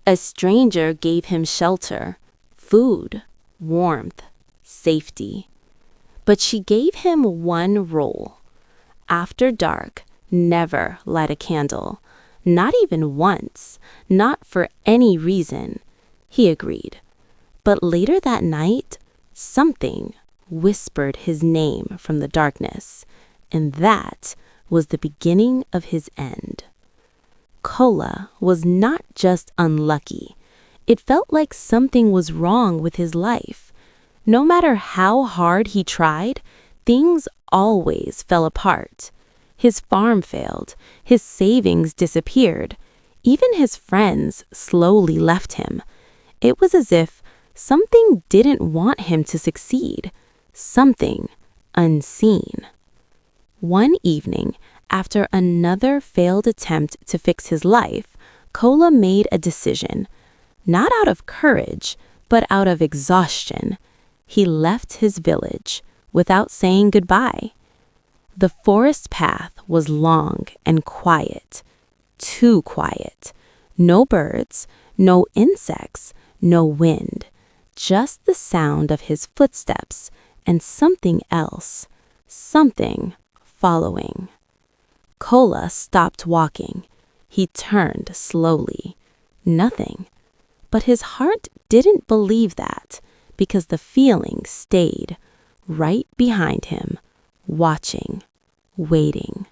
A stranger gave him shelter, food, warmth, safety. But she gave him one rule. After dark, never light a candle. Not even once, not for any reason. He agreed. But later that night, something whispered his name from the darkness, and that was the beginning of his end. Kola was not just unlucky. It felt like something was wrong with his life. No matter how hard he tried, things always fell apart. His farm failed, his savings disappeared, even his friends slowly left him. It was as if something didn't want him to succeed, something unseen. One evening, after another failed attempt to fix his life, Kola made a decision. Not out of courage, but out of exhaustion. He left his village without saying goodbye. The forest path was long and quiet, too quiet. No birds, no insects, no wind, just the sound of his footsteps and something else, something following. Kola stopped walking. He turned slowly. Nothing. But his heart didn't believe that, because the feeling stayed right behind him, watching, waiting.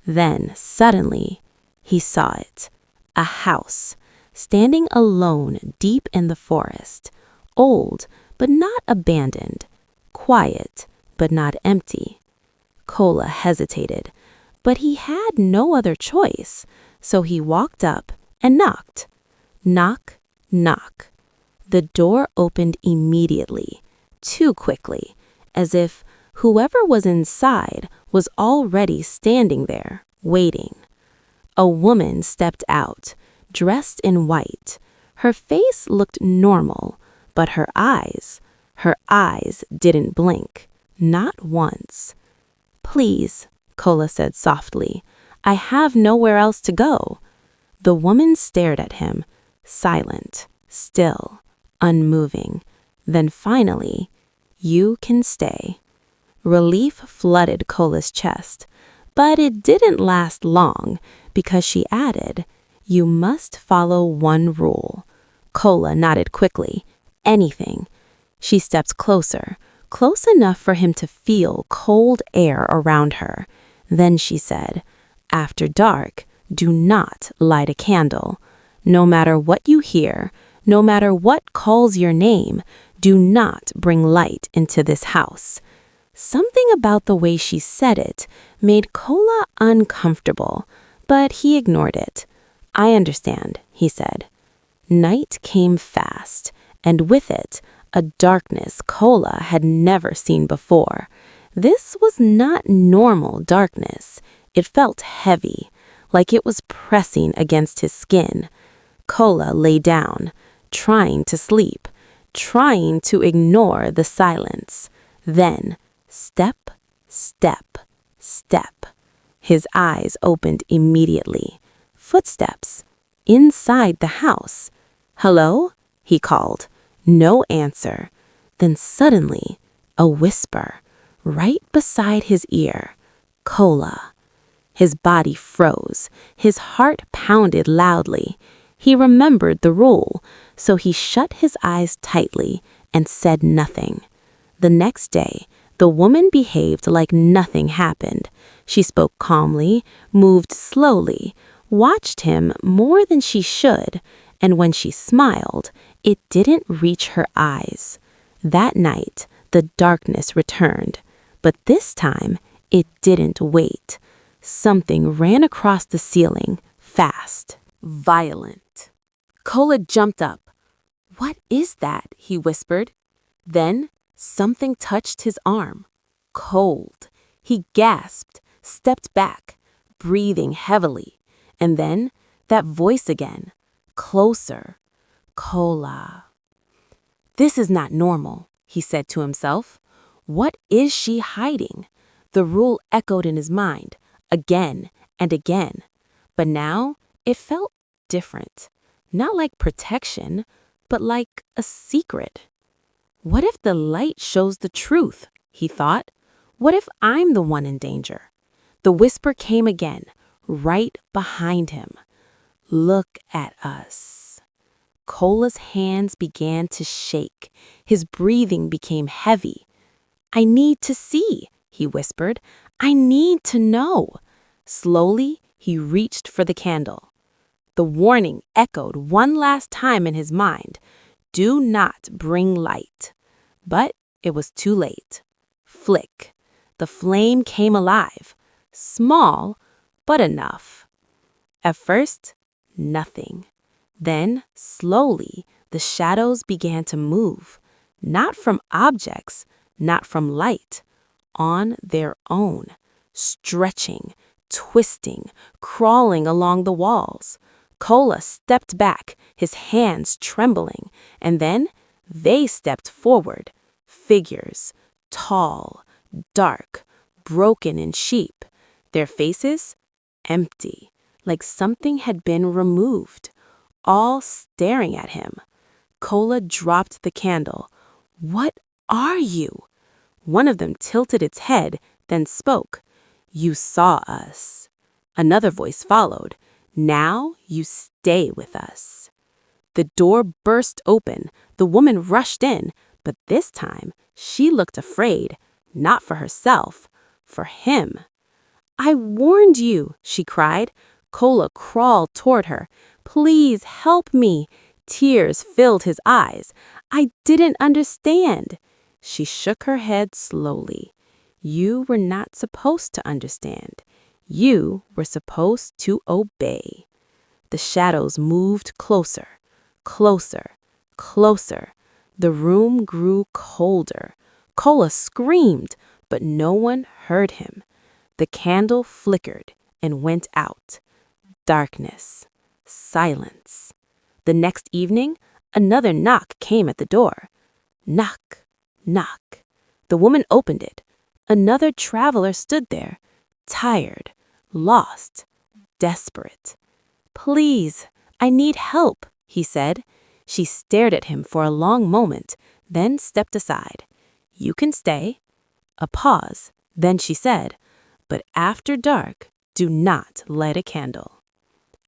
Then, suddenly, he saw it. A house, standing alone deep in the forest. Old, but not abandoned. Quiet, but not empty. Kola hesitated, but he had no other choice, so he walked up and knocked. Knock, knock. The door opened immediately, too quickly, as if whoever was inside was already standing there, waiting. A woman stepped out, dressed in white. Her face looked normal, but her eyes didn't blink, not once. "Please," Kola said softly, "I have nowhere else to go." The woman stared at him, silent, still, unmoving. Then finally, "You can stay." Relief flooded Kola's chest, but it didn't last long because she added, "You must follow one rule." Kola nodded quickly. "Anything." She stepped closer, close enough for him to feel cold air around her. Then she said, "After dark, do not light a candle. No matter what you hear, no matter what calls your name, do not bring light into this house." Something about the way she said it made Kola uncomfortable, but he ignored it. "I understand," he said. Night came fast, and with it, a darkness Kola had never seen before. This was not normal darkness. It felt heavy, like it was pressing against his skin. Kola lay down, trying to sleep, trying to ignore the silence. Then, step, step, step. His eyes opened immediately. Footsteps. Inside the house. "Hello?" he called. No answer. Then suddenly, a whisper, right beside his ear. "Kola." His body froze. His heart pounded loudly. He remembered the rule, so he shut his eyes tightly and said nothing. The next day, the woman behaved like nothing happened. She spoke calmly, moved slowly, watched him more than she should, and when she smiled, it didn't reach her eyes. That night, the darkness returned, but this time, it didn't wait. Something ran across the ceiling, fast, violent. Kola jumped up. "What is that?" he whispered. Then, something touched his arm. Cold. He gasped, stepped back, breathing heavily. And then, that voice again. Closer. "Kola." "This is not normal," he said to himself. "What is she hiding?" The rule echoed in his mind, again and again. But now, it felt different. Not like protection, but like a secret. What if the light shows the truth? He thought. What if I'm the one in danger? The whisper came again, right behind him. Look at us. Kola's hands began to shake. His breathing became heavy. I need to see, he whispered. I need to know. Slowly, he reached for the candle. The warning echoed one last time in his mind. Do not bring light. But it was too late. Flick. The flame came alive. Small, but enough. At first, nothing. Then, slowly, the shadows began to move. Not from objects, not from light. On their own. Stretching, twisting, crawling along the walls. Kola stepped back, his hands trembling, and then they stepped forward. Figures, tall, dark, broken in shape. Their faces, empty, like something had been removed, all staring at him. Kola dropped the candle. What are you? One of them tilted its head, then spoke. You saw us. Another voice followed. Now you stay with us. The door burst open. The woman rushed in, but this time she looked afraid, not for herself, for him. I warned you, she cried. Kola crawled toward her. Please help me. Tears filled his eyes. I didn't understand. She shook her head slowly. You were not supposed to understand. You were supposed to obey. The shadows moved closer, closer, closer. The room grew colder. Kola screamed, but no one heard him. The candle flickered and went out. Darkness, silence. The next evening, another knock came at the door. Knock, knock. The woman opened it. Another traveler stood there, tired, lost, desperate. Please, I need help, he said. She stared at him for a long moment, then stepped aside. You can stay. A pause, then she said, but after dark, do not light a candle.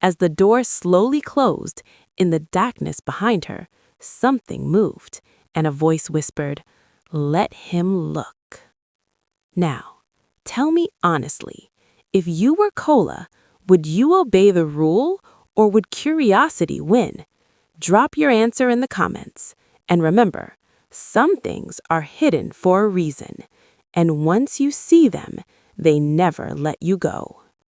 As the door slowly closed, in the darkness behind her, something moved, and a voice whispered, Let him look. Now, tell me honestly, if you were Kola, would you obey the rule or would curiosity win? Drop your answer in the comments. And remember, some things are hidden for a reason, and once you see them, they never let you go.